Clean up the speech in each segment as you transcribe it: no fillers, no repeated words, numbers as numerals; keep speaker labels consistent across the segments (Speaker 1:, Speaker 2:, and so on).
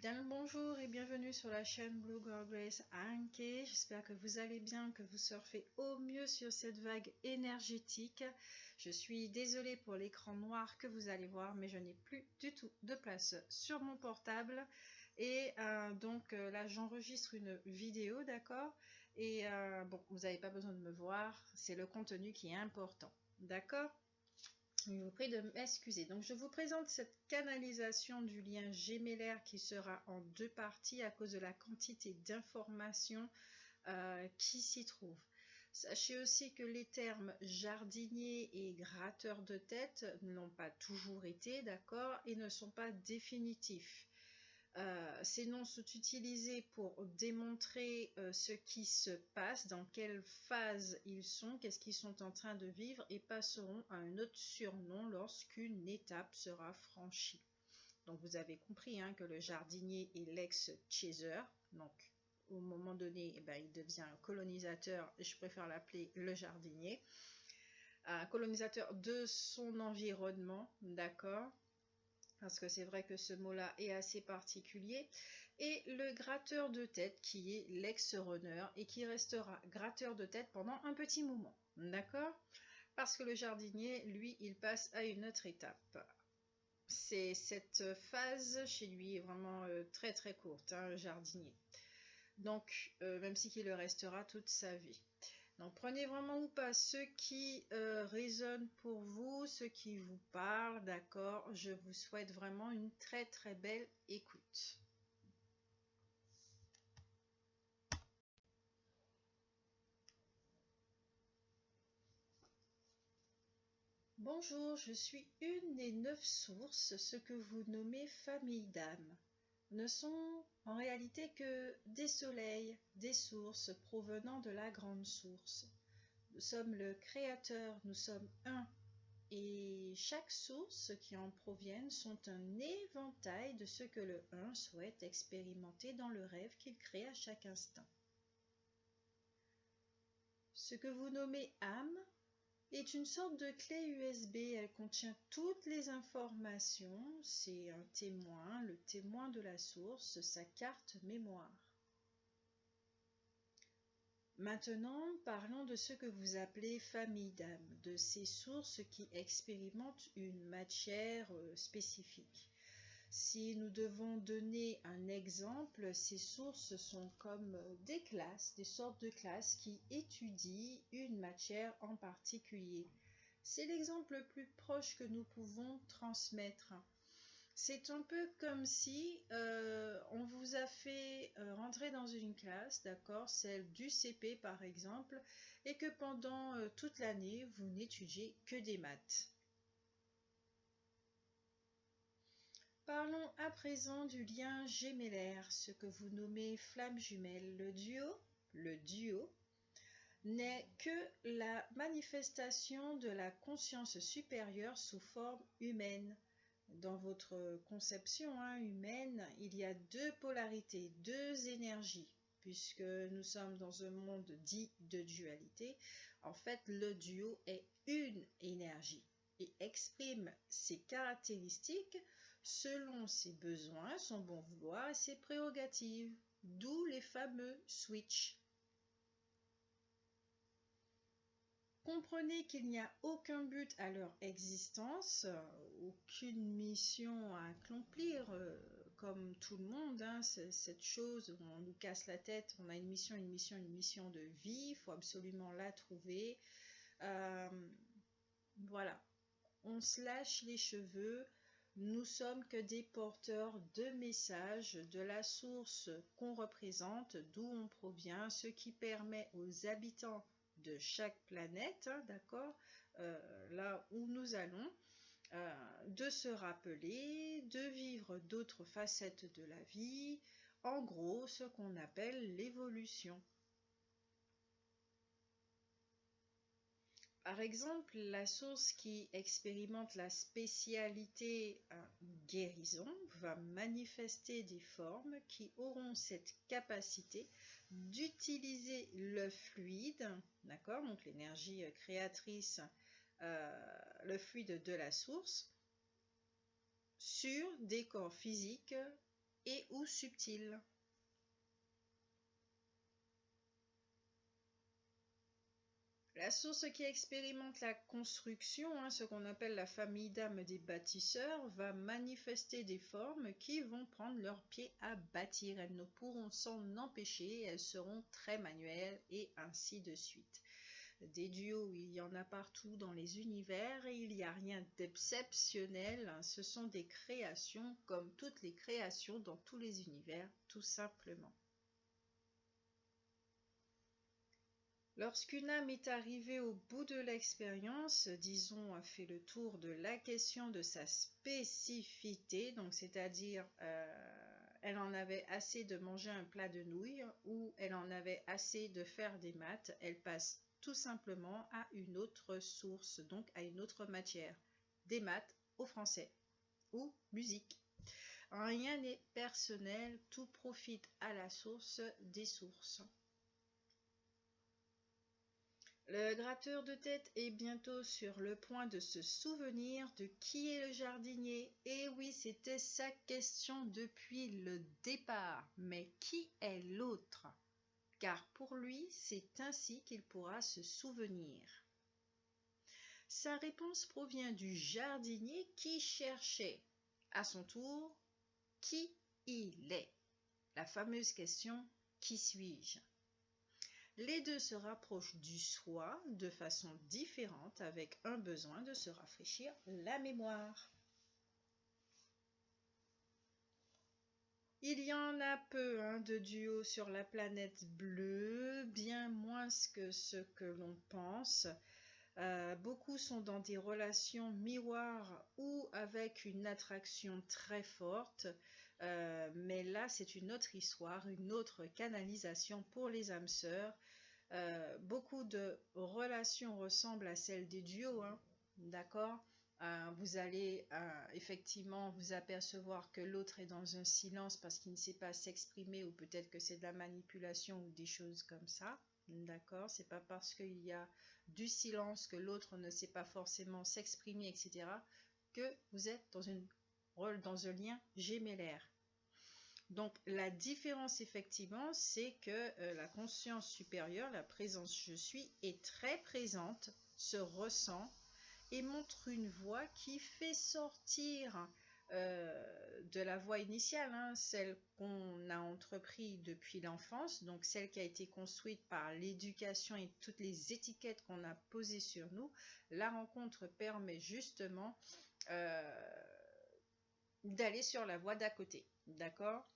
Speaker 1: Bien le bonjour et bienvenue sur la chaîne Blue Girl Grace Anke. J'espère que vous allez bien, que vous surfez au mieux sur cette vague énergétique. Je suis désolée pour l'écran noir que vous allez voir, mais je n'ai plus du tout de place sur mon portable. Et donc là, j'enregistre une vidéo, d'accord? Et bon, vous n'avez pas besoin de me voir, c'est le contenu qui est important, d'accord? Je vous prie de m'excuser. Donc, je vous présente cette canalisation du lien gémellaire qui sera en deux parties à cause de la quantité d'informations qui s'y trouvent. Sachez aussi que les termes jardinier et gratteur de tête n'ont pas toujours été, d'accord, et ne sont pas définitifs. Ces noms sont utilisés pour démontrer ce qui se passe, dans quelle phase ils sont, qu'est-ce qu'ils sont en train de vivre et passeront à un autre surnom lorsqu'une étape sera franchie. Donc vous avez compris que le jardinier est l'ex-chaser, donc au moment donné il devient un colonisateur, et je préfère l'appeler le jardinier, un colonisateur de son environnement, d'accord, parce que c'est vrai que ce mot-là est assez particulier, et le gratteur de tête qui est l'ex-runner et qui restera gratteur de tête pendant un petit moment, d'accord? Parce que le jardinier, lui, il passe à une autre étape. Cette phase chez lui est vraiment très très courte, le jardinier. Donc, même si il le restera toute sa vie. Donc prenez vraiment ou pas ce qui résonne pour vous, ce qui vous parle, d'accord? Je vous souhaite vraiment une très très belle écoute. Bonjour, je suis une des 9 sources, ce que vous nommez famille d'âme. Ne sont en réalité que des soleils, des sources provenant de la grande source. Nous sommes le créateur, nous sommes un. Et chaque source qui en proviennent sont un éventail de ce que le 1 souhaite expérimenter dans le rêve qu'il crée à chaque instant. Ce que vous nommez âme est une sorte de clé USB, elle contient toutes les informations, c'est un témoin, le témoin de la source, sa carte mémoire. Maintenant, parlons de ce que vous appelez famille d'âme, de ces sources qui expérimentent une matière spécifique. Si nous devons donner un exemple, ces sources sont comme des classes, des sortes de classes qui étudient une matière en particulier. C'est l'exemple le plus proche que nous pouvons transmettre. C'est un peu comme si on vous a fait rentrer dans une classe, d'accord, celle du CP par exemple, et que pendant toute l'année, vous n'étudiez que des maths. Parlons à présent du lien gémellaire, ce que vous nommez flamme jumelle. Le duo n'est que la manifestation de la conscience supérieure sous forme humaine. Dans votre conception humaine, il y a deux polarités, deux énergies, puisque nous sommes dans un monde dit de dualité. En fait, le duo est une énergie et exprime ses caractéristiques selon ses besoins, son bon vouloir et ses prérogatives, d'où les fameux switches. Comprenez qu'il n'y a aucun but à leur existence, aucune mission à accomplir, comme tout le monde, cette chose où on nous casse la tête, on a une mission de vie, il faut absolument la trouver. Voilà, on se lâche les cheveux, nous sommes que des porteurs de messages de la source qu'on représente, d'où on provient, ce qui permet aux habitants de chaque planète, d'accord, là où nous allons, de se rappeler, de vivre d'autres facettes de la vie, en gros ce qu'on appelle l'évolution. Par exemple, la source qui expérimente la spécialité guérison va manifester des formes qui auront cette capacité d'utiliser le fluide, d'accord, donc l'énergie créatrice, le fluide de la source, sur des corps physiques et ou subtil. La source qui expérimente la construction, ce qu'on appelle la famille d'âme des bâtisseurs, va manifester des formes qui vont prendre leur pied à bâtir. Elles ne pourront s'en empêcher, elles seront très manuelles et ainsi de suite. Des duos, il y en a partout dans les univers et il n'y a rien d'exceptionnel. Ce sont des créations comme toutes les créations dans tous les univers, tout simplement. Lorsqu'une âme est arrivée au bout de l'expérience, disons, a fait le tour de la question de sa spécificité, donc c'est-à-dire elle en avait assez de manger un plat de nouilles ou elle en avait assez de faire des maths, elle passe tout simplement à une autre source, donc à une autre matière, des maths au français ou musique. Rien n'est personnel, tout profite à la source des sources. Le gratteur de tête est bientôt sur le point de se souvenir de qui est le jardinier. Et oui, c'était sa question depuis le départ. Mais qui est l'autre? Car pour lui, c'est ainsi qu'il pourra se souvenir. Sa réponse provient du jardinier qui cherchait, à son tour, qui il est. La fameuse question « Qui suis-je » Les deux se rapprochent du soi de façon différente avec un besoin de se rafraîchir la mémoire. Il y en a peu de duos sur la planète bleue, bien moins que ce que l'on pense. Beaucoup sont dans des relations miroirs ou avec une attraction très forte. Mais là, c'est une autre histoire, une autre canalisation pour les âmes sœurs. Beaucoup de relations ressemblent à celles des duos, d'accord? Vous allez effectivement vous apercevoir que l'autre est dans un silence parce qu'il ne sait pas s'exprimer ou peut-être que c'est de la manipulation ou des choses comme ça, d'accord? C'est pas parce qu'il y a du silence que l'autre ne sait pas forcément s'exprimer, etc., que vous êtes dans un lien gémellaire. Donc la différence effectivement, c'est que la conscience supérieure, la présence je suis, est très présente, se ressent et montre une voie qui fait sortir de la voie initiale, celle qu'on a entreprise depuis l'enfance, donc celle qui a été construite par l'éducation et toutes les étiquettes qu'on a posées sur nous. La rencontre permet justement d'aller sur la voie d'à côté, d'accord?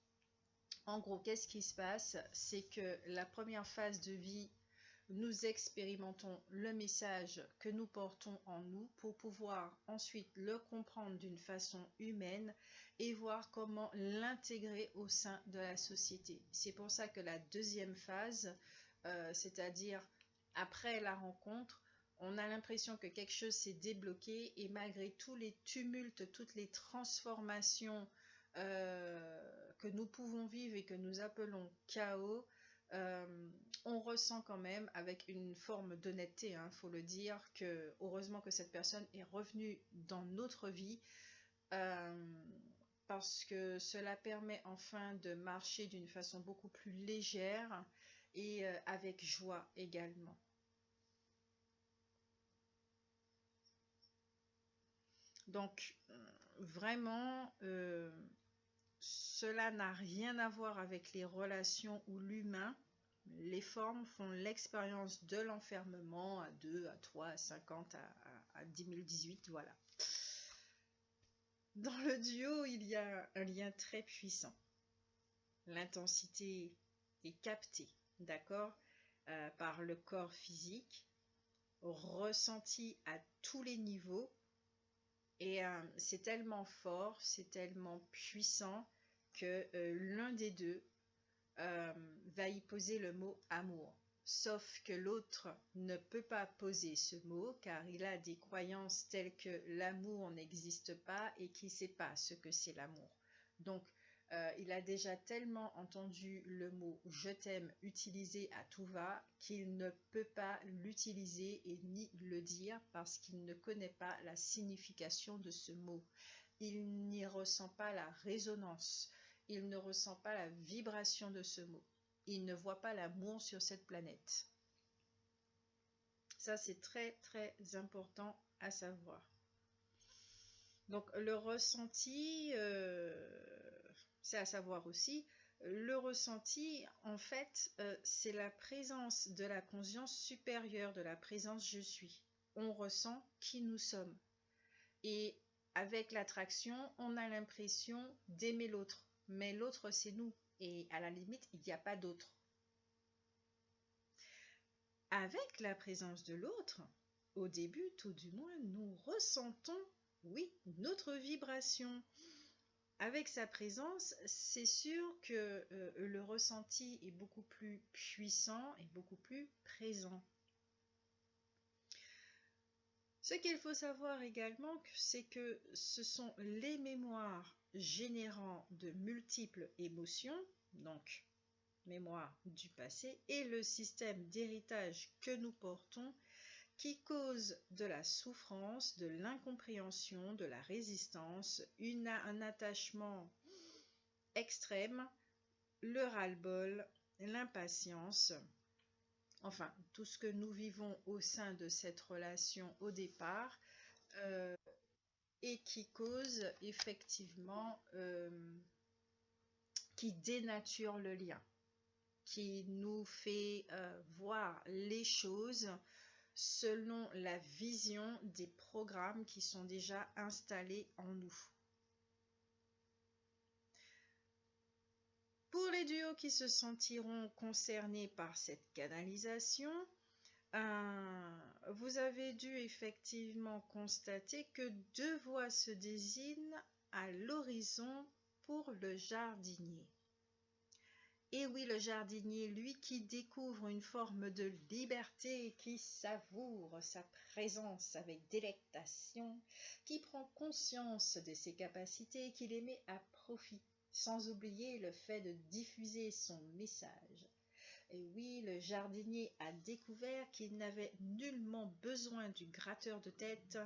Speaker 1: En gros, qu'est-ce qui se passe? C'est que la première phase de vie, nous expérimentons le message que nous portons en nous pour pouvoir ensuite le comprendre d'une façon humaine et voir comment l'intégrer au sein de la société. C'est pour ça que la deuxième phase, c'est-à-dire après la rencontre, on a l'impression que quelque chose s'est débloqué et malgré tous les tumultes, toutes les transformations que nous pouvons vivre et que nous appelons chaos, on ressent quand même avec une forme d'honnêteté, faut le dire, que heureusement que cette personne est revenue dans notre vie parce que cela permet enfin de marcher d'une façon beaucoup plus légère et avec joie également. Donc vraiment cela n'a rien à voir avec les relations ou l'humain. Les formes font l'expérience de l'enfermement à 2, à 3, à 50, à 10 018, voilà. Dans le duo, il y a un lien très puissant. L'intensité est captée, d'accord, par le corps physique, ressenti à tous les niveaux. Et c'est tellement fort, c'est tellement puissant que l'un des deux va y poser le mot amour. Sauf que l'autre ne peut pas poser ce mot car il a des croyances telles que l'amour n'existe pas et qu'il ne sait pas ce que c'est l'amour. Donc, il a déjà tellement entendu le mot « je t'aime » utilisé à tout va qu'il ne peut pas l'utiliser et ni le dire parce qu'il ne connaît pas la signification de ce mot. Il n'y ressent pas la résonance. il ne ressent pas la vibration de ce mot. Il ne voit pas l'amour sur cette planète. Ça, c'est très, très important à savoir. Donc, le ressenti, c'est à savoir aussi, le ressenti, en fait, c'est la présence de la conscience supérieure, de la présence je suis. On ressent qui nous sommes. Et avec l'attraction, on a l'impression d'aimer l'autre. Mais l'autre, c'est nous. Et à la limite, il n'y a pas d'autre. Avec la présence de l'autre, au début, tout du moins, nous ressentons, oui, notre vibration. Avec sa présence, c'est sûr que le ressenti est beaucoup plus puissant et beaucoup plus présent. Ce qu'il faut savoir également, c'est que ce sont les mémoires générant de multiples émotions, donc mémoire du passé, et le système d'héritage que nous portons qui cause de la souffrance, de l'incompréhension, de la résistance, un attachement extrême, le ras-le-bol, l'impatience, enfin tout ce que nous vivons au sein de cette relation au départ et qui cause effectivement, qui dénature le lien, qui nous fait voir les choses selon la vision des programmes qui sont déjà installés en nous. Pour les duos qui se sentiront concernés par cette canalisation, vous avez dû effectivement constater que 2 voies se désignent à l'horizon pour le jardinier. Et oui, le jardinier, lui qui découvre une forme de liberté, qui savoure sa présence avec délectation, qui prend conscience de ses capacités, qui les met à profit, sans oublier le fait de diffuser son message. Et oui, le jardinier a découvert qu'il n'avait nullement besoin du gratteur de tête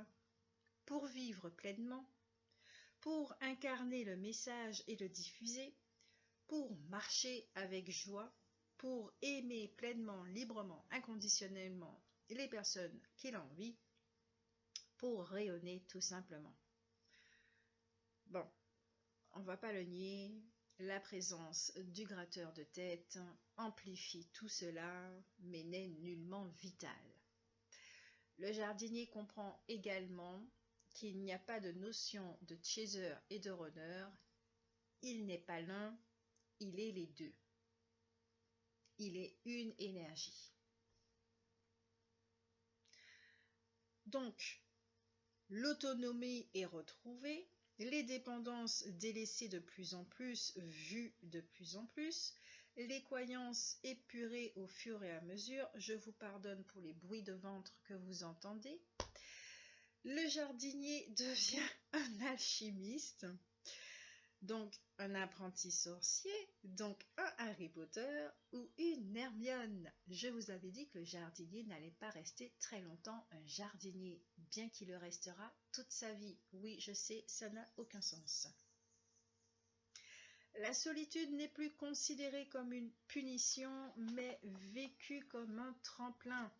Speaker 1: pour vivre pleinement, pour incarner le message et le diffuser, pour marcher avec joie, pour aimer pleinement, librement, inconditionnellement les personnes qu'il a envie, pour rayonner tout simplement. Bon, on ne va pas le nier, la présence du gratteur de tête amplifie tout cela, mais n'est nullement vital. Le jardinier comprend également qu'il n'y a pas de notion de chaser et de runner. Il n'est pas l'un, il est les deux. Il est une énergie. Donc, l'autonomie est retrouvée, les dépendances délaissées de plus en plus, vues de plus en plus, les croyances épurées au fur et à mesure. Je vous pardonne pour les bruits de ventre que vous entendez. Le jardinier devient un alchimiste, donc un apprenti sorcier, donc un Harry Potter ou une Hermione. Je vous avais dit que le jardinier n'allait pas rester très longtemps un jardinier, bien qu'il le restera toute sa vie. Oui, je sais, ça n'a aucun sens. La solitude n'est plus considérée comme une punition, mais vécue comme un tremplin.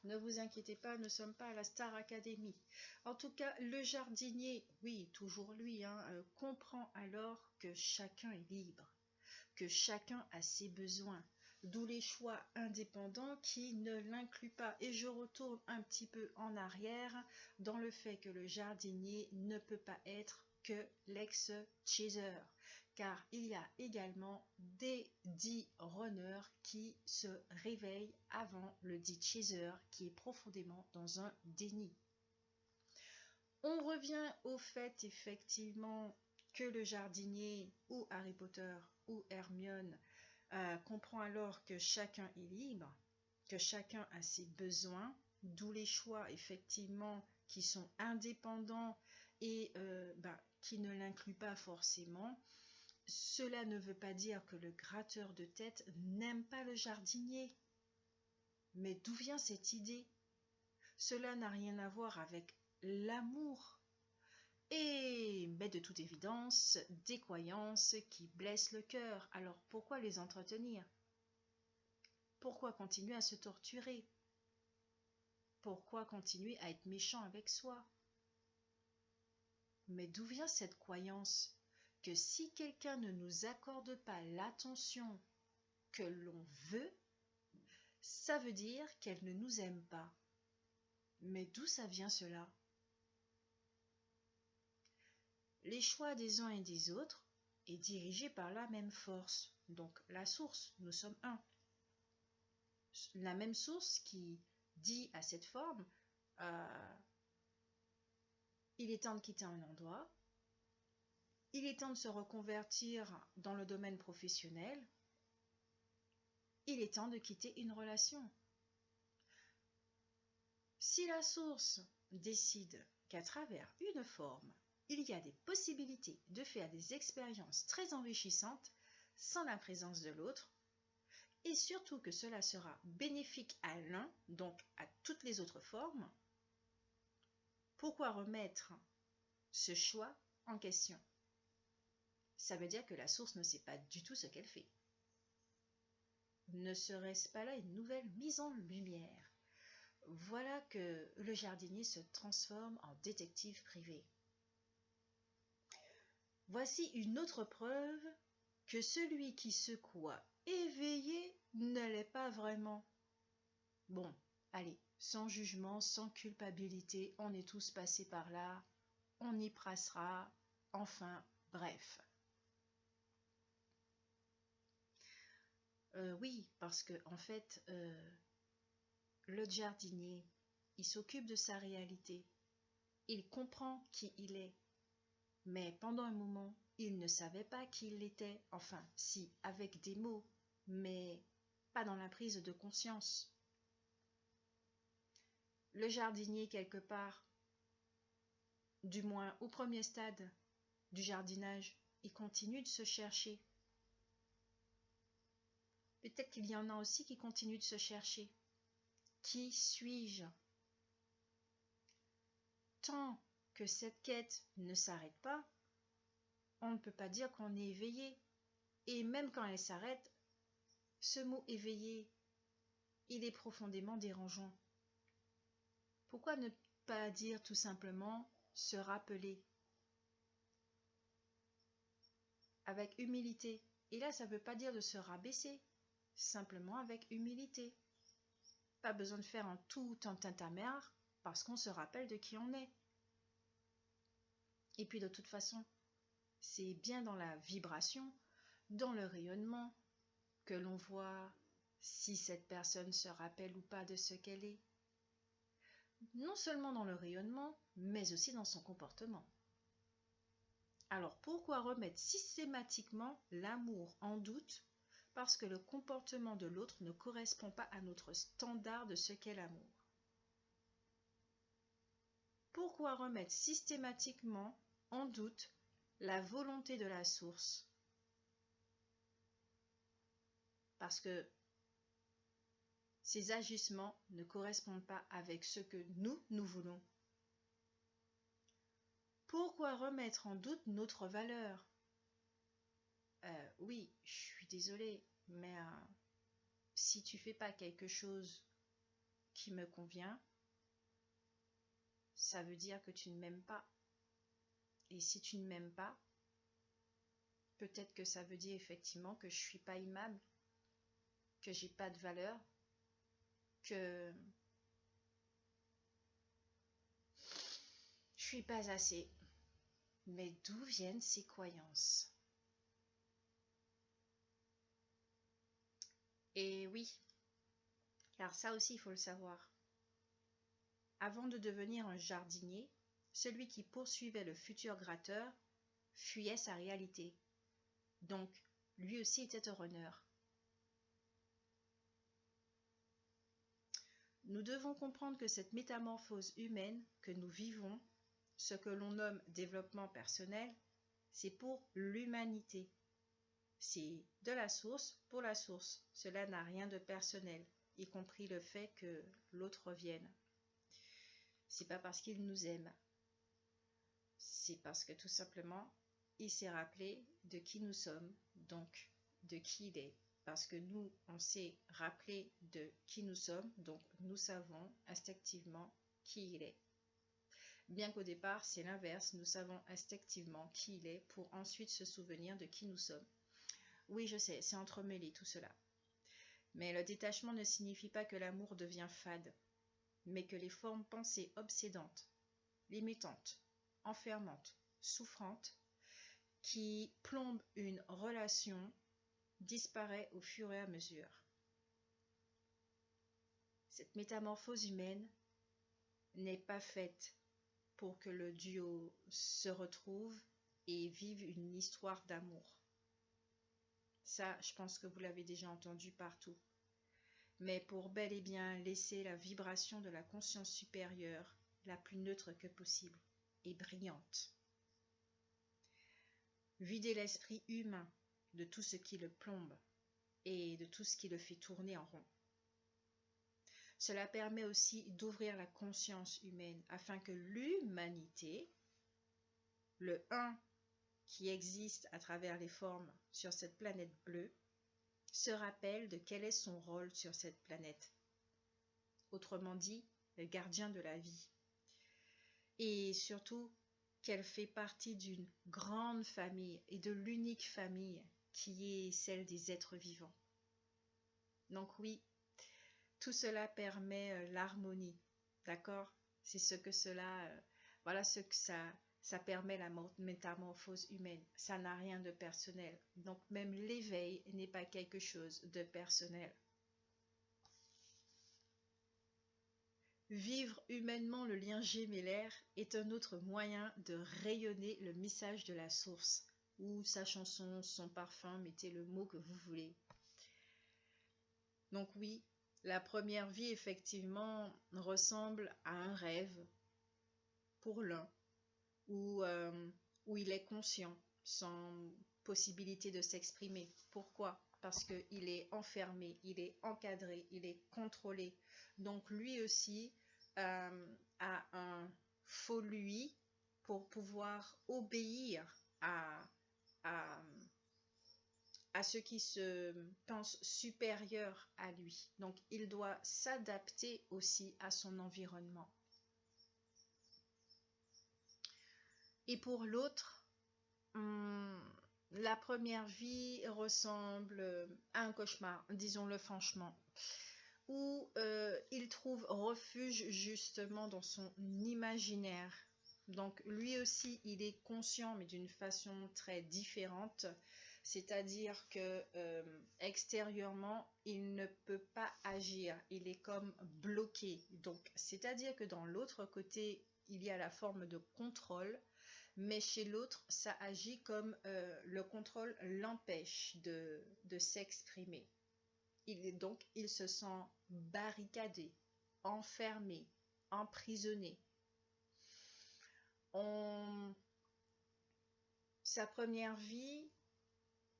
Speaker 1: Ne vous inquiétez pas, nous ne sommes pas à la Star Academy. En tout cas, le jardinier, oui, toujours lui, comprend alors que chacun est libre, que chacun a ses besoins, d'où les choix indépendants qui ne l'incluent pas. Et je retourne un petit peu en arrière dans le fait que le jardinier ne peut pas être que l'ex-chaser, car il y a également des dits runners qui se réveillent avant le dit chaser qui est profondément dans un déni. On revient au fait effectivement que le jardinier ou Harry Potter ou Hermione comprend alors que chacun est libre, que chacun a ses besoins, d'où les choix effectivement qui sont indépendants et qui ne l'incluent pas forcément. Cela ne veut pas dire que le gratteur de tête n'aime pas le jardinier. Mais d'où vient cette idée? Cela n'a rien à voir avec l'amour. mais de toute évidence, des croyances qui blessent le cœur. Alors pourquoi les entretenir? Pourquoi continuer à se torturer? Pourquoi continuer à être méchant avec soi? Mais d'où vient cette croyance que si quelqu'un ne nous accorde pas l'attention que l'on veut, ça veut dire qu'elle ne nous aime pas? Mais d'où ça vient cela? Les choix des uns et des autres est dirigé par la même force, donc la source, nous sommes un. La même source qui dit à cette forme, il est temps de quitter un endroit, il est temps de se reconvertir dans le domaine professionnel, il est temps de quitter une relation. Si la source décide qu'à travers une forme, il y a des possibilités de faire des expériences très enrichissantes sans la présence de l'autre, et surtout que cela sera bénéfique à l'un, donc à toutes les autres formes, pourquoi remettre ce choix en question? Ça veut dire que la source ne sait pas du tout ce qu'elle fait. Ne serait-ce pas là une nouvelle mise en lumière? Voilà que le jardinier se transforme en détective privé. Voici une autre preuve que celui qui se croit éveillé ne l'est pas vraiment. Bon, allez, sans jugement, sans culpabilité, on est tous passés par là, on y passera, enfin, bref. Oui, parce que en fait, le jardinier, il s'occupe de sa réalité. Il comprend qui il est. Mais pendant un moment, il ne savait pas qui il était. Enfin, si, avec des mots, mais pas dans la prise de conscience. Le jardinier, quelque part, du moins au premier stade du jardinage, il continue de se chercher. Peut-être qu'il y en a aussi qui continuent de se chercher. Qui suis-je? Tant que cette quête ne s'arrête pas, on ne peut pas dire qu'on est éveillé. Et même quand elle s'arrête, ce mot éveillé, il est profondément dérangeant. Pourquoi ne pas dire tout simplement se rappeler? Avec humilité. Et là, ça ne veut pas dire de se rabaisser, simplement avec humilité. Pas besoin de faire un tout un tintamarre parce qu'on se rappelle de qui on est. Et puis de toute façon, c'est bien dans la vibration, dans le rayonnement, que l'on voit si cette personne se rappelle ou pas de ce qu'elle est. Non seulement dans le rayonnement, mais aussi dans son comportement. Alors pourquoi remettre systématiquement l'amour en doute parce que le comportement de l'autre ne correspond pas à notre standard de ce qu'est l'amour? Pourquoi remettre systématiquement en doute la volonté de la source? Parce que ces agissements ne correspondent pas avec ce que nous voulons. Pourquoi remettre en doute notre valeur? Oui, je suis désolée, mais si tu fais pas quelque chose qui me convient, ça veut dire que tu ne m'aimes pas. Et si tu ne m'aimes pas, peut-être que ça veut dire effectivement que je suis pas aimable, que j'ai pas de valeur, que je suis pas assez. Mais d'où viennent ces croyances? Et oui, car ça aussi il faut le savoir. Avant de devenir un jardinier, celui qui poursuivait le futur gratteur fuyait sa réalité. Donc, lui aussi était un runner. Nous devons comprendre que cette métamorphose humaine que nous vivons, ce que l'on nomme développement personnel, c'est pour l'humanité. C'est de la source pour la source. Cela n'a rien de personnel, y compris le fait que l'autre revienne. C'est pas parce qu'il nous aime. C'est parce que tout simplement, il s'est rappelé de qui nous sommes, donc de qui il est. Parce que nous, on s'est rappelé de qui nous sommes, donc nous savons instinctivement qui il est. Bien qu'au départ, c'est l'inverse, nous savons instinctivement qui il est pour ensuite se souvenir de qui nous sommes. Oui, je sais, c'est entremêlé tout cela. Mais le détachement ne signifie pas que l'amour devient fade, mais que les formes pensées obsédantes, limitantes, enfermantes, souffrantes, qui plombent une relation, disparaissent au fur et à mesure. Cette métamorphose humaine n'est pas faite pour que le duo se retrouve et vive une histoire d'amour. Ça, je pense que vous l'avez déjà entendu partout. Mais pour bel et bien laisser la vibration de la conscience supérieure la plus neutre que possible et brillante. Vider l'esprit humain de tout ce qui le plombe et de tout ce qui le fait tourner en rond. Cela permet aussi d'ouvrir la conscience humaine afin que l'humanité, le un qui existe à travers les formes sur cette planète bleue, se rappelle de quel est son rôle sur cette planète. Autrement dit, le gardien de la vie. Et surtout, qu'elle fait partie d'une grande famille et de l'unique famille qui est celle des êtres vivants. Donc oui, tout cela permet l'harmonie, d'accord? C'est ce que cela, voilà ce que ça permet la métamorphose humaine. Ça n'a rien de personnel. Donc même l'éveil n'est pas quelque chose de personnel. Vivre humainement le lien gémellaire est un autre moyen de rayonner le message de la source, ou sa chanson, son parfum, mettez le mot que vous voulez. Donc oui, la première vie effectivement ressemble à un rêve pour l'un, où il est conscient, sans possibilité de s'exprimer. Pourquoi? Parce qu'il est enfermé, il est encadré, il est contrôlé. Donc lui aussi a un faux lui pour pouvoir obéir à ceux qui se pensent supérieurs à lui. Donc il doit s'adapter aussi à son environnement. Et pour l'autre, la première vie ressemble à un cauchemar, disons-le franchement, où il trouve refuge justement dans son imaginaire. Donc lui aussi, il est conscient, mais d'une façon très différente, c'est-à-dire que extérieurement, il ne peut pas agir, il est comme bloqué. Donc, c'est-à-dire que dans l'autre côté, il y a la forme de contrôle, mais chez l'autre, ça agit comme le contrôle l'empêche de s'exprimer. Donc, il se sent barricadé, enfermé, emprisonné. Sa première vie,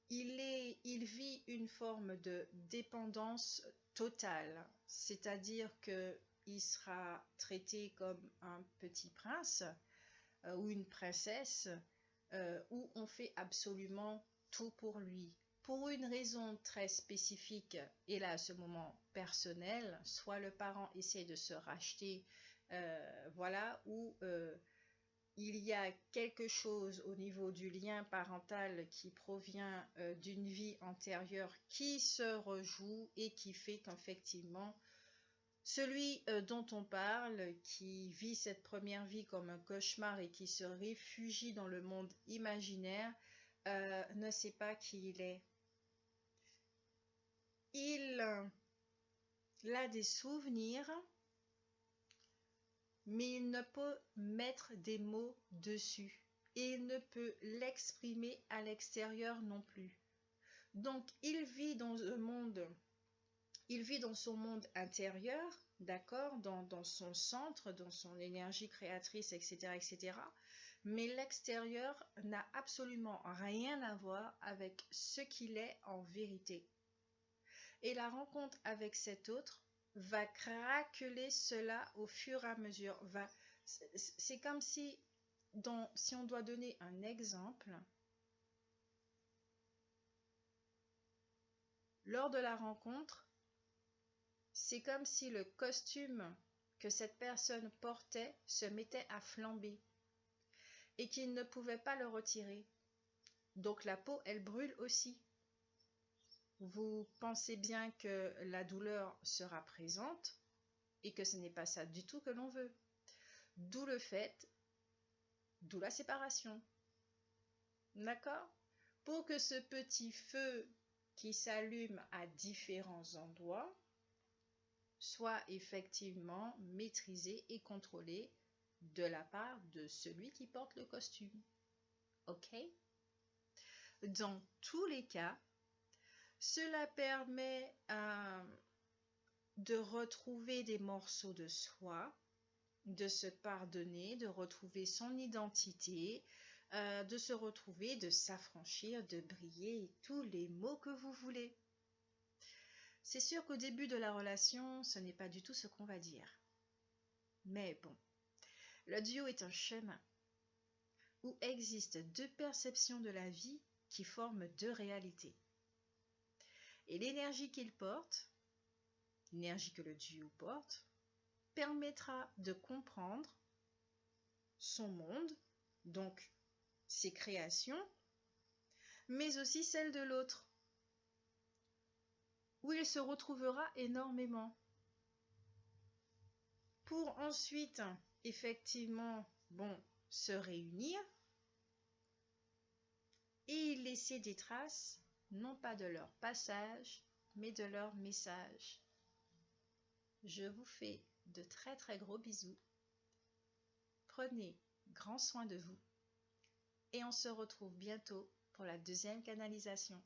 Speaker 1: il vit une forme de dépendance totale, c'est-à-dire qu'il sera traité comme un petit prince ou une princesse où on fait absolument tout pour lui. Pour une raison très spécifique, et là à ce moment personnel, soit le parent essaie de se racheter, voilà, ou il y a quelque chose au niveau du lien parental qui provient d'une vie antérieure qui se rejoue et qui fait qu'effectivement, celui dont on parle, qui vit cette première vie comme un cauchemar et qui se réfugie dans le monde imaginaire, ne sait pas qui il est. Il a des souvenirs, mais il ne peut mettre des mots dessus. Et il ne peut l'exprimer à l'extérieur non plus. Donc, il vit dans un monde, il vit dans son monde intérieur, d'accord, dans son centre, dans son énergie créatrice, etc., etc. Mais l'extérieur n'a absolument rien à voir avec ce qu'il est en vérité. Et la rencontre avec cet autre va craqueler cela au fur et à mesure. C'est comme si si on doit donner un exemple, lors de la rencontre, c'est comme si le costume que cette personne portait se mettait à flamber et qu'il ne pouvait pas le retirer. Donc la peau, elle brûle aussi. Vous pensez bien que la douleur sera présente et que ce n'est pas ça du tout que l'on veut. D'où la séparation. D'accord? Pour que ce petit feu qui s'allume à différents endroits soit effectivement maîtrisé et contrôlé de la part de celui qui porte le costume. Ok? Dans tous les cas, cela permet de retrouver des morceaux de soi, de se pardonner, de retrouver son identité, de se retrouver, de s'affranchir, de briller, et tous les mots que vous voulez. C'est sûr qu'au début de la relation, ce n'est pas du tout ce qu'on va dire. Mais bon, le duo est un chemin où existent deux perceptions de la vie qui forment deux réalités. Et l'énergie qu'il porte, l'énergie que le duo porte, permettra de comprendre son monde, donc ses créations, mais aussi celles de l'autre, où il se retrouvera énormément. Pour ensuite, effectivement, se réunir et laisser des traces, non pas de leur passage, mais de leur message. Je vous fais de très très gros bisous. Prenez grand soin de vous et on se retrouve bientôt pour la deuxième canalisation.